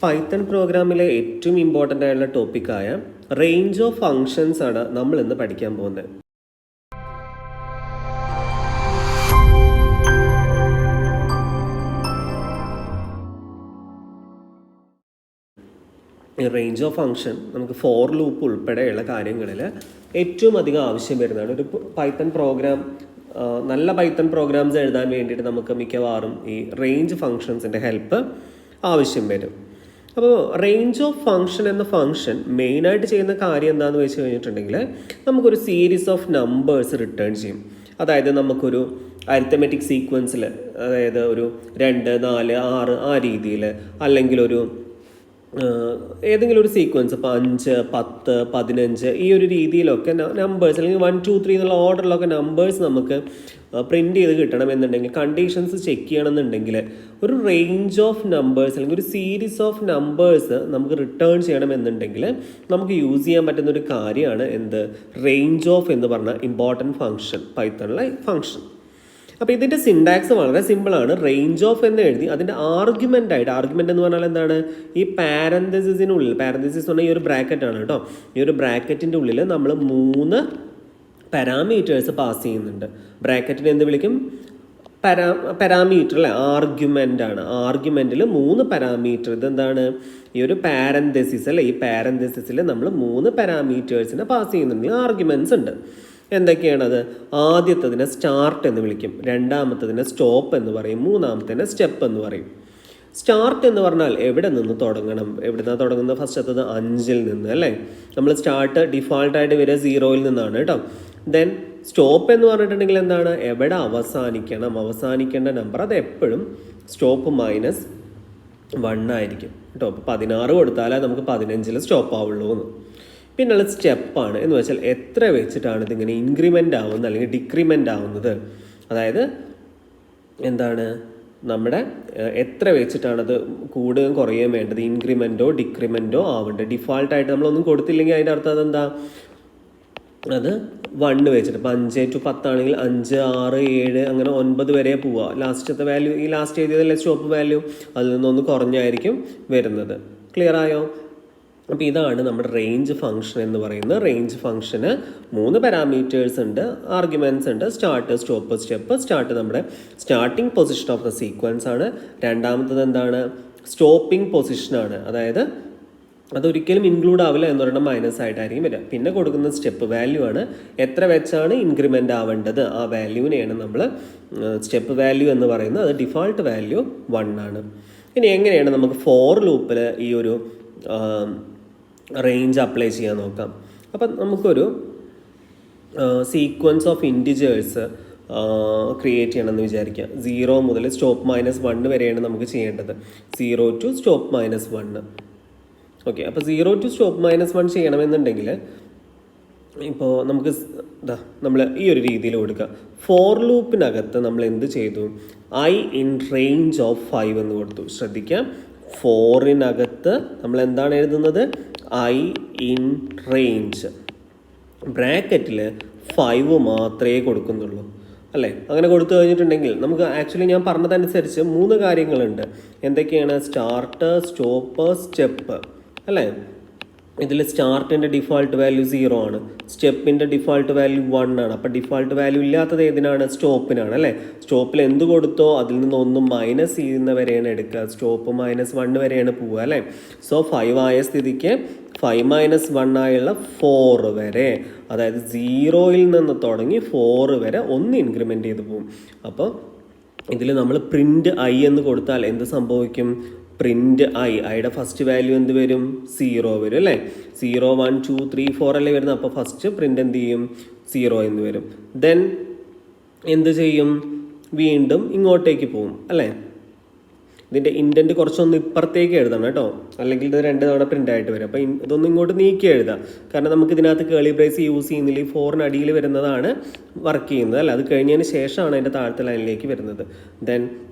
Python പ്രോഗ്രാമിലെ ഏറ്റവും important ആയിട്ടുള്ള ടോപ്പിക്കായ റേഞ്ച് ഓഫ് ഫങ്ഷൻസ് ആണ് നമ്മൾ ഇന്ന് പഠിക്കാൻ പോകുന്നത്. ഈ റേഞ്ച് ഓഫ് ഫങ്ഷൻ നമുക്ക് ഫോർ ലൂപ്പ് ഉൾപ്പെടെയുള്ള കാര്യങ്ങളിൽ ഏറ്റവും അധികം ആവശ്യം വരുന്നതാണ്. ഒരു പൈത്തൺ പ്രോഗ്രാം, നല്ല പൈത്തൺ പ്രോഗ്രാംസ് എഴുതാൻ വേണ്ടിയിട്ട് നമുക്ക് മിക്കവാറും ഈ റേഞ്ച് ഫങ്ഷൻസിൻ്റെ ഹെൽപ്പ് ആവശ്യം വരും. അപ്പോൾ റേഞ്ച് ഓഫ് ഫങ്ഷൻ എന്ന ഫങ്ഷൻ മെയിനായിട്ട് ചെയ്യുന്ന കാര്യം എന്താണെന്ന് വെച്ച് കഴിഞ്ഞിട്ടുണ്ടെങ്കിൽ നമുക്കൊരു സീരീസ് ഓഫ് നമ്പേഴ്സ് റിട്ടേൺ ചെയ്യും. അതായത് നമുക്കൊരു അരിത്തമെറ്റിക് സീക്വൻസിൽ, അതായത് ഒരു 2, 4, 6 ആ രീതിയിൽ, അല്ലെങ്കിൽ ഒരു ഏതെങ്കിലും ഒരു സീക്വൻസ്, ഇപ്പോൾ 5, 10, 15 ഈ ഒരു രീതിയിലൊക്കെ നമ്പേഴ്സ്, അല്ലെങ്കിൽ 1, 2, 3 എന്നുള്ള ഓർഡറിലൊക്കെ നമ്പേഴ്സ് നമുക്ക് പ്രിൻ്റ് ചെയ്ത് കിട്ടണമെന്നുണ്ടെങ്കിൽ, കണ്ടീഷൻസ് ചെക്ക് ചെയ്യണമെന്നുണ്ടെങ്കിൽ ഒരു റേഞ്ച് ഓഫ് നമ്പേഴ്സ് അല്ലെങ്കിൽ ഒരു സീരീസ് ഓഫ് നമ്പേഴ്സ് നമുക്ക് റിട്ടേൺ ചെയ്യണമെന്നുണ്ടെങ്കിൽ നമുക്ക് യൂസ് ചെയ്യാൻ പറ്റുന്ന ഒരു കാര്യമാണ് റേഞ്ച് ഓഫ് എന്ന് പറഞ്ഞ ഇമ്പോർട്ടൻറ്റ് ഫങ്ഷൻ, പൈത്തണിലെ ഫങ്ഷൻ. അപ്പോൾ ഇതിൻ്റെ സിൻടാക്സ് വളരെ സിമ്പിളാണ്. റേഞ്ച് ഓഫ് എന്ന് എഴുതി അതിൻ്റെ ആർഗ്യുമെൻ്റ് എന്ന് പറഞ്ഞാൽ എന്താണ്, ഈ പാരന്തസിസിനുള്ളിൽ, പാരന്തസിസ് പറഞ്ഞാൽ ഈ ഒരു ബ്രാക്കറ്റാണ് കേട്ടോ, ഈ ഒരു ബ്രാക്കറ്റിൻ്റെ ഉള്ളിൽ നമ്മൾ 3 പാരാമീറ്റേഴ്സ് പാസ് ചെയ്യുന്നുണ്ട്. ബ്രാക്കറ്റിനെ എന്ത് വിളിക്കും? പാരാമീറ്റർ അല്ലേ, ആർഗ്യുമെൻ്റ് ആണ്. ആർഗ്യുമെൻറ്റിൽ 3 പാരാമീറ്റർ. ഇതെന്താണ്? ഈ ഒരു പാരന്തസിസ് അല്ലേ, ഈ പാരന്തസിസിൽ നമ്മൾ 3 പാരാമീറ്റേഴ്സിനെ പാസ് ചെയ്യുന്നുണ്ട്. ആർഗ്യുമെൻറ്റ്സ് ഉണ്ട്. എന്തൊക്കെയാണത്? ആദ്യത്തതിനെ സ്റ്റാർട്ട് എന്ന് വിളിക്കും, രണ്ടാമത്തതിനെ സ്റ്റോപ്പ് എന്ന് പറയും, മൂന്നാമത്തതിനെ സ്റ്റെപ്പ് എന്ന് പറയും. സ്റ്റാർട്ട് എന്ന് പറഞ്ഞാൽ എവിടെ നിന്ന് തുടങ്ങണം? എവിടെ നിന്നാണ് തുടങ്ങുന്നത്? ഫസ്റ്റത്തത് 5 നിന്ന് അല്ലേ. നമ്മൾ സ്റ്റാർട്ട് ഡിഫാൾട്ടായിട്ട് വരിക 0 നിന്നാണ് കേട്ടോ. ദെൻ സ്റ്റോപ്പ് എന്ന് പറഞ്ഞിട്ടുണ്ടെങ്കിൽ എന്താണ്? എവിടെ അവസാനിക്കണം, അവസാനിക്കേണ്ട നമ്പർ അത് എപ്പോഴും സ്റ്റോപ്പ് -1 ആയിരിക്കും കേട്ടോ. അപ്പോൾ 16 കൊടുത്താലേ നമുക്ക് 15 സ്റ്റോപ്പ് ആവുള്ളൂ എന്ന്. പിന്നെയുള്ള സ്റ്റെപ്പാണ് എന്ന് വെച്ചാൽ എത്ര വെച്ചിട്ടാണ് ഇതിങ്ങനെ ഇൻക്രിമെൻ്റ് ആവുന്നത് അല്ലെങ്കിൽ ഡിക്രിമെൻ്റ് ആവുന്നത്. അതായത് എന്താണ്, നമ്മുടെ എത്ര വെച്ചിട്ടാണത് കൂടുകയും കുറയുകയും വേണ്ടത്, ഇൻക്രിമെൻറ്റോ ഡിക്രിമെൻറ്റോ ആവേണ്ടത്. ഡിഫാൾട്ടായിട്ട് നമ്മളൊന്നും കൊടുത്തില്ലെങ്കിൽ അതിൻ്റെ അർത്ഥം അതെന്താ, അത് 1 വെച്ചിട്ട്. ഇപ്പോൾ 5 to 10 ആണെങ്കിൽ 5, 6, 7 അങ്ങനെ 9 വരെ പോവുക. ലാസ്റ്റത്തെ വാല്യൂ, ഈ ലാസ്റ്റ് എഴുതിയതല്ലേ സ്റ്റോപ്പ് വാല്യൂ, അതിൽ നിന്നൊന്ന് കുറഞ്ഞായിരിക്കും വരുന്നത്. ക്ലിയർ ആയോ? അപ്പോൾ ഇതാണ് നമ്മുടെ റേഞ്ച് ഫംഗ്ഷൻ എന്ന് പറയുന്നത്. റേഞ്ച് ഫംഗ്ഷന് 3 പാരാമീറ്റേഴ്സ് ഉണ്ട്, ആർഗ്യുമെൻറ്റ്സ് ഉണ്ട്, സ്റ്റാർട്ട്, സ്റ്റോപ്പ്, സ്റ്റെപ്പ്. സ്റ്റാർട്ട് നമ്മുടെ starting position of the sequence ആണ്. രണ്ടാമത്തത് എന്താണ്? സ്റ്റോപ്പിംഗ് പൊസിഷനാണ്. അതായത് അതൊരിക്കലും ഇൻക്ലൂഡ് ആവില്ല എന്ന് പറയുന്നത് മൈനസ് ആയിട്ടായിരിക്കും വരിക. പിന്നെ കൊടുക്കുന്ന സ്റ്റെപ്പ് വാല്യൂ ആണ്. എത്ര വെച്ചാണ് ഇൻക്രിമെൻ്റ് ആവേണ്ടത് ആ വാല്യൂവിനെയാണ് നമ്മൾ സ്റ്റെപ്പ് വാല്യൂ എന്ന് പറയുന്നത്. അത് ഡിഫാൾട്ട് വാല്യൂ 1 ആണ്. ഇനി എങ്ങനെയാണ് നമുക്ക് ഫോർ ലൂപ്പിൽ ഈ ഒരു റേഞ്ച് അപ്ലൈ ചെയ്യാൻ നോക്കാം. അപ്പം നമുക്കൊരു സീക്വൻസ് ഓഫ് ഇൻറ്റിജേഴ്സ് ക്രിയേറ്റ് ചെയ്യണമെന്ന് വിചാരിക്കുക. 0 മുതൽ സ്റ്റോപ്പ് -1 വരെയാണ് നമുക്ക് ചെയ്യേണ്ടത്. 0 to സ്റ്റോപ്പ് -1. ഓക്കെ, അപ്പോൾ 0 to സ്റ്റോപ്പ് -1 ചെയ്യണമെന്നുണ്ടെങ്കിൽ ഇപ്പോൾ നമുക്ക് നമ്മൾ ഈ ഒരു രീതിയിൽ കൊടുക്കുക. ഫോർ ലൂപ്പിനകത്ത് നമ്മൾ എന്ത് ചെയ്തു? I in range of 5 എന്ന് കൊടുത്തു. ശ്രദ്ധിക്കാം, ഫോറിനകത്ത് നമ്മൾ എന്താണ് എഴുതുന്നത്? I in range. ബ്രാക്കറ്റിൽ 5 മാത്രമേ കൊടുക്കുന്നുള്ളൂ അല്ലേ. അങ്ങനെ കൊടുത്തു കഴിഞ്ഞിട്ടുണ്ടെങ്കിൽ നമുക്ക് ആക്ച്വലി ഞാൻ പറഞ്ഞതനുസരിച്ച് 3 കാര്യങ്ങളുണ്ട്. എന്തൊക്കെയാണ്? സ്റ്റാർട്ട്, സ്റ്റോപ്പ്, സ്റ്റെപ്പ് അല്ലേ. ഇതിൽ സ്റ്റാർട്ടിൻ്റെ ഡിഫാൾട്ട് വാല്യൂ 0 ആണ്, സ്റ്റെപ്പിൻ്റെ ഡിഫാൾട്ട് വാല്യൂ 1 ആണ്. അപ്പോൾ ഡിഫാൾട്ട് വാല്യൂ ഇല്ലാത്തത് ഏതിനാണ്? സ്റ്റോപ്പിനാണ് അല്ലേ. സ്റ്റോപ്പിൽ എന്ത് കൊടുത്തോ അതിൽ നിന്ന് ഒന്ന് മൈനസ് ചെയ്യുന്നവരെയാണ് എടുക്കുക. സ്റ്റോപ്പ് -1 വരെയാണ് പോവുക അല്ലേ. സോ 5 ആയ സ്ഥിതിക്ക് 5 - 1 ആയുള്ള 4 വരെ, അതായത് 0 നിന്ന് തുടങ്ങി 4 വരെ ഒന്ന് ഇൻക്രിമെൻ്റ് ചെയ്ത് പോകും. അപ്പോൾ ഇതിൽ നമ്മൾ പ്രിൻ്റ് I എന്ന് കൊടുത്താൽ എന്ത് സംഭവിക്കും? പ്രിൻ്റ് ഐയുടെ ഫസ്റ്റ് വാല്യൂ എന്ത് വരും? 0 വരും അല്ലേ. 0, 1, 2, 3, 4 അല്ലേ വരുന്നത്. അപ്പോൾ ഫസ്റ്റ് പ്രിൻ്റ് എന്ത് ചെയ്യും? 0 എന്ന് വരും. ദെൻ എന്ത് ചെയ്യും? വീണ്ടും ഇങ്ങോട്ടേക്ക് പോവും അല്ലേ. ഇതിൻ്റെ ഇൻറ്റൻറ്റ് കുറച്ചൊന്ന് ഇപ്പുറത്തേക്ക് എഴുതണം കേട്ടോ, അല്ലെങ്കിൽ ഇത് 2 തവണ പ്രിൻ്റ് ആയിട്ട് വരും. അപ്പോൾ ഇതൊന്നും ഇങ്ങോട്ട് നീക്കി എഴുതാം, കാരണം നമുക്ക് ഇതിനകത്ത് കേളി ബ്രേസ് യൂസ് ചെയ്യുന്നില്ല. ഈ 4 അടിയിൽ വരുന്നതാണ് വർക്ക് ചെയ്യുന്നത് അല്ല. അത് കഴിഞ്ഞതിന് ശേഷമാണ് അതിൻ്റെ താഴത്തെ ലൈനിലേക്ക് വരുന്നത്. ദെൻ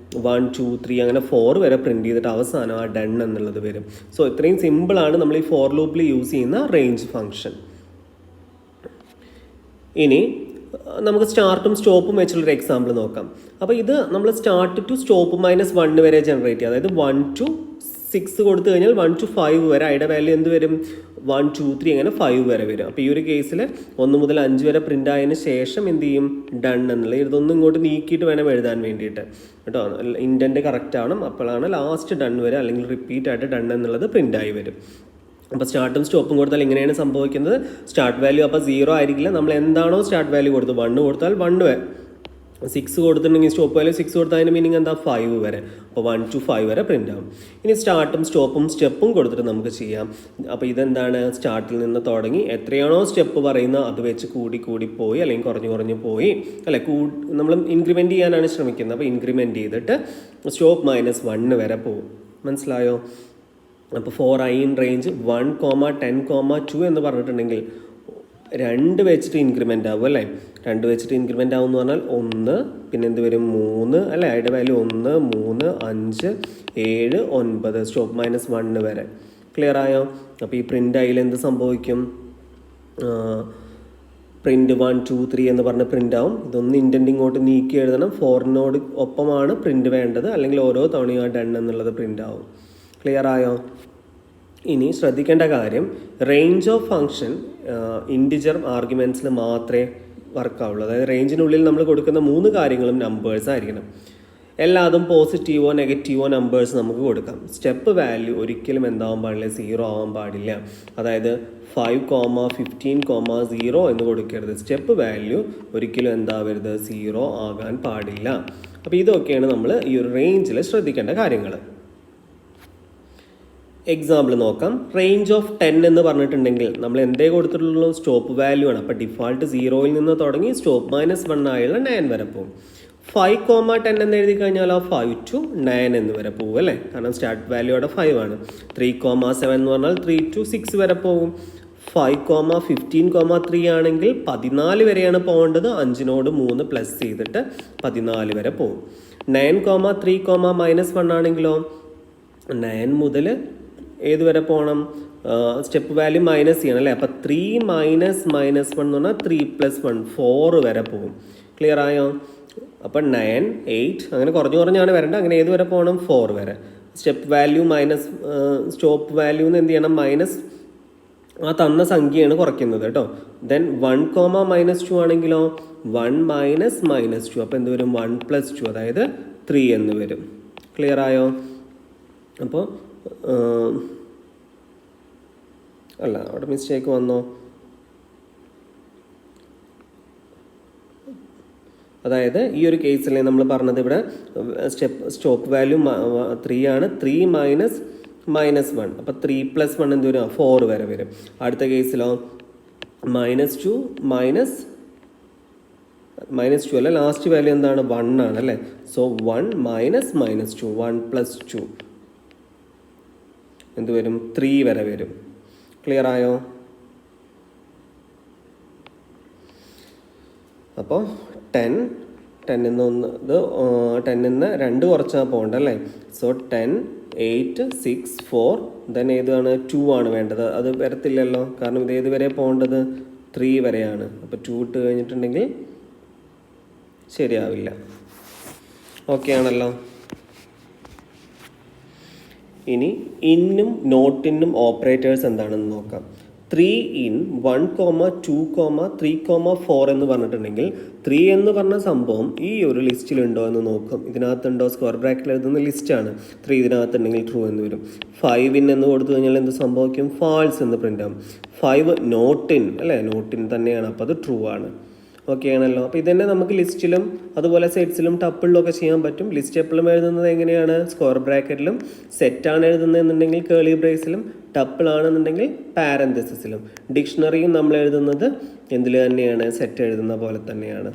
1, 2, 3 അങ്ങനെ 4 വരെ പ്രിൻ്റ് ചെയ്തിട്ട് അവസാനം ആ ഡൺ എന്നുള്ളത് വരും. സോ ഇത്രയും സിമ്പിളാണ് നമ്മൾ ഈ ഫോർ ലൂപ്പിൽ യൂസ് ചെയ്യുന്ന റേഞ്ച് ഫംഗ്ഷൻ. ഇനി നമുക്ക് സ്റ്റാർട്ടും സ്റ്റോപ്പും വെച്ചുള്ളൊരു എക്സാമ്പിൾ നോക്കാം. അപ്പോൾ ഇത് നമ്മൾ സ്റ്റാർട്ട് ടു സ്റ്റോപ്പ് -1 വരെ ജനറേറ്റ് ചെയ്യുക, അതായത് 1 to 6 കൊടുത്തു കഴിഞ്ഞാൽ 1 to 5 വരെ ഐയുടെ വാല്യൂ എന്ത് വരും 1 2 3 അങ്ങനെ 5 വരെ വരും. അപ്പോൾ ഈ ഒരു കേസിൽ 1 മുതൽ 5 വരെ പ്രിൻ്റ് ആയതിനു ശേഷം എന്ത് ചെയ്യും ഡൺ എന്നുള്ള ഇതൊന്നും ഇങ്ങോട്ട് നീക്കിയിട്ട് വേണം എഴുതാൻ വേണ്ടിയിട്ട് കേട്ടോ. ഇൻറ്റൻറ്റ് കറക്റ്റ് ആണ്, അപ്പോഴാണ് ലാസ്റ്റ് ഡൺ വരെ അല്ലെങ്കിൽ റിപ്പീറ്റ് ആയിട്ട് ഡൺ എന്നുള്ളത് പ്രിൻ്റ് ആയി വരും. അപ്പോൾ സ്റ്റാർട്ടും സ്റ്റോപ്പും കൊടുത്താൽ ഇങ്ങനെയാണ് സംഭവിക്കുന്നത്. സ്റ്റാർട്ട് വാല്യൂ അപ്പോൾ 0 ആയിരിക്കില്ല, നമ്മൾ എന്താണോ സ്റ്റാർട്ട് വാല്യൂ കൊടുത്തത് 1 കൊടുത്താൽ 1 വരെ, 6 കൊടുത്തിട്ടുണ്ടെങ്കിൽ സ്റ്റോപ്പ് വാല്യൂ 6 കൊടുത്താൽ അതിൻ്റെ മീനിങ് എന്താ 5 വരെ. അപ്പോൾ 1 to 5 വരെ പ്രിൻ്റ് ആവും. ഇനി സ്റ്റാർട്ടും സ്റ്റോപ്പും സ്റ്റെപ്പും കൊടുത്തിട്ട് നമുക്ക് ചെയ്യാം. അപ്പോൾ ഇതെന്താണ് സ്റ്റാർട്ടിൽ നിന്ന് തുടങ്ങി എത്രയാണോ സ്റ്റെപ്പ് പറയുന്നത് അത് വെച്ച് കൂടി പോയി അല്ലെങ്കിൽ കുറഞ്ഞു പോയി അല്ലെ നമ്മൾ ഇൻക്രിമെൻറ്റ് ചെയ്യാനാണ് ശ്രമിക്കുന്നത്. അപ്പോൾ ഇൻക്രിമെൻറ്റ് ചെയ്തിട്ട് സ്റ്റോപ്പ് -1 വരെ പോകും. മനസ്സിലായോ? അപ്പോൾ 4i ഇൻ റേഞ്ച് 1, 10, 2 എന്ന് പറഞ്ഞിട്ടുണ്ടെങ്കിൽ 2 വെച്ചിട്ട് ഇൻക്രിമെൻ്റ് ആവും അല്ലേ. 2 വെച്ചിട്ട് ഇൻക്രിമെൻ്റ് ആവും എന്ന് പറഞ്ഞാൽ 1 പിന്നെ എന്ത് വരും 3 അല്ലേ. ഐയുടെ വാല്യൂ 1, 3, 5, 7, 9 സ്റ്റോപ്പ് -1 വരെ. ക്ലിയർ ആയോ? അപ്പോൾ ഈ പ്രിൻ്റ് ഐയിൽ എന്ത് സംഭവിക്കും? പ്രിൻ്റ് 1, 2, 3 എന്ന് പറഞ്ഞ് പ്രിൻ്റ് ആവും. ഇതൊന്ന് ഇൻറ്റൻറ്റ് ഇങ്ങോട്ട് നീക്കി എഴുതണം. 4നോട് ഒപ്പമാണ് പ്രിൻ്റ് വേണ്ടത്, അല്ലെങ്കിൽ ഓരോ തവണയും ഡൺ എന്നുള്ളത് പ്രിൻ്റ് ആവും. ക്ലിയർ ആയോ? ഇനി ശ്രദ്ധിക്കേണ്ട കാര്യം റേഞ്ച് ഓഫ് ഫങ്ഷൻ ഇൻറ്റിജർ ആർഗ്യുമെൻറ്റ്സിൽ മാത്രമേ വർക്കാവുള്ളൂ. അതായത് റേഞ്ചിനുള്ളിൽ നമ്മൾ കൊടുക്കുന്ന 3 കാര്യങ്ങളും നമ്പേഴ്സ് ആയിരിക്കണം. എല്ലാതും പോസിറ്റീവോ നെഗറ്റീവോ നമ്പേഴ്സ് നമുക്ക് കൊടുക്കാം. സ്റ്റെപ്പ് വാല്യൂ ഒരിക്കലും എന്താവാൻ പാടില്ല 0 ആവാൻ പാടില്ല. അതായത് 5, 15, 0 എന്ന് കൊടുക്കരുത്. സ്റ്റെപ്പ് വാല്യൂ ഒരിക്കലും എന്താവരുത് 0 ആകാൻ പാടില്ല. അപ്പോൾ ഇതൊക്കെയാണ് നമ്മൾ ഈ ഒരു റേഞ്ചിൽ ശ്രദ്ധിക്കേണ്ട കാര്യങ്ങൾ. എക്സാമ്പിൾ നോക്കാം. റേഞ്ച് ഓഫ് 10 എന്ന് പറഞ്ഞിട്ടുണ്ടെങ്കിൽ നമ്മൾ എന്തേ കൊടുത്തിട്ടുള്ളൂ സ്റ്റോപ്പ് വാല്യൂ ആണ്. അപ്പോൾ ഡിഫാൾട്ട് 0യിൽ നിന്ന് തുടങ്ങി സ്റ്റോപ്പ് -1 ആയുള്ള 9 വരെ പോകും. 5, 10 എന്ന് എഴുതി കഴിഞ്ഞാൽ 5 to 9 എന്ന് വരെ പോകും അല്ലേ, കാരണം സ്റ്റാർട്ട് വാല്യൂ അവിടെ 5 ആണ്. 3, 7 എന്ന് പറഞ്ഞാൽ 3 to 6 വരെ പോകും. 5, 15, 3 ആണെങ്കിൽ 14 വരെയാണ് പോകേണ്ടത്. 5നോട് 3 പ്ലസ് ചെയ്തിട്ട് 14 വരെ പോകും. 9, 3, -1 ആണെങ്കിലോ 9 മുതൽ ഏത് വരെ പോകണം? സ്റ്റെപ്പ് വാല്യൂ മൈനസ് ചെയ്യണം അല്ലേ. അപ്പോൾ 3 -1 എന്ന് പറഞ്ഞാൽ 3 + 1 4 വരെ പോകും. ക്ലിയർ ആയോ? അപ്പം 9, 8 അങ്ങനെ കുറഞ്ഞാണ് വരേണ്ടത്. അങ്ങനെ ഏത് വരെ പോകണം? 4 വരെ. Step value minus stop value എന്ന് എന്ത് ചെയ്യണം? മൈനസ് ആ തന്ന സംഖ്യയാണ് കുറയ്ക്കുന്നത് കേട്ടോ. ദെൻ 1, -2 ആണെങ്കിലോ 1 - -2 അപ്പോൾ എന്ത് വരും? 1 + 2 അതായത് 3 എന്ന് വരും. ക്ലിയർ ആയോ? അപ്പോൾ അല്ല അവിടെ മിസ്റ്റേക്ക് വന്നോ? അതായത് ഈ ഒരു കേസിൽ നമ്മൾ പറഞ്ഞത് ഇവിടെ സ്റ്റോപ്പ് വാല്യൂ 3 ആണ്. 3 -1 അപ്പോൾ 3 + 1 എന്ത് വരും? 4 വരെ വരും. അടുത്ത കേസിലോ -2 -2 അല്ല, ലാസ്റ്റ് വാല്യൂ എന്താണ്? 1 ആണ് അല്ലേ. സോ 1 -2 1 + 2 എന്ത് വരും? 3 വരെ വരും. ക്ലിയർ ആയോ? അപ്പോൾ 10 നിന്ന് 2 കുറച്ചാൽ പോകണ്ട അല്ലേ. സോ 10, 8, 6, 4 ദെൻ ഏതാണ്? 2 ആണ് വേണ്ടത്. അത് വരത്തില്ലല്ലോ, കാരണം ഇത് ഏത് വരെ പോകേണ്ടത്? 3 വരെയാണ്. അപ്പോൾ 2 ഇട്ട് കഴിഞ്ഞിട്ടുണ്ടെങ്കിൽ ശരിയാവില്ല. ഓക്കെ ആണല്ലോ. ഇനി ഇന്നും നോട്ടിനും ഓപ്പറേറ്റേഴ്സ് എന്താണെന്ന് നോക്കാം. 3 in 1, 2, 3, 4 എന്ന് പറഞ്ഞിട്ടുണ്ടെങ്കിൽ 3 എന്ന് പറഞ്ഞ സംഭവം ഈ ഒരു ലിസ്റ്റിലുണ്ടോ എന്ന് നോക്കും. ഇതിനകത്തുണ്ടോ? സ്ക്വയർ ബ്രാക്കറ്റിൽ എഴുതുന്ന ലിസ്റ്റാണ്. 3 ഇതിനകത്തുണ്ടെങ്കിൽ ട്രൂ എന്ന് വരും. 5 in എന്ന് കൊടുത്തു കഴിഞ്ഞാൽ എന്ത് സംഭവിക്കും? ഫാൾസ് എന്ന് പ്രിൻ്റ് ആവും. 5 not in അല്ലേ, നോട്ട് ഇൻ തന്നെയാണ്, അപ്പോൾ അത് ട്രൂ ആണ്. ഓക്കെ ആണല്ലോ. അപ്പോൾ ഇതന്നെ നമുക്ക് ലിസ്റ്റിലും അതുപോലെ സെറ്റ്സിലും ടപ്പിളിലും ഒക്കെ ചെയ്യാൻ പറ്റും. ലിസ്റ്റ് എപ്പോഴും എഴുതുന്നത് എങ്ങനെയാണ്? സ്ക്വയർ ബ്രാക്കറ്റിലും. സെറ്റാണ് എഴുതുന്നതെന്നുണ്ടെങ്കിൽ കേളി ബ്രേസിലും. ടപ്പിളാണെന്നുണ്ടെങ്കിൽ പാരന്തസിസിലും. ഡിക്ഷണറിയും നമ്മൾ എഴുതുന്നത് എന്തിൽ തന്നെയാണ്? സെറ്റ് എഴുതുന്ന പോലെ തന്നെയാണ്.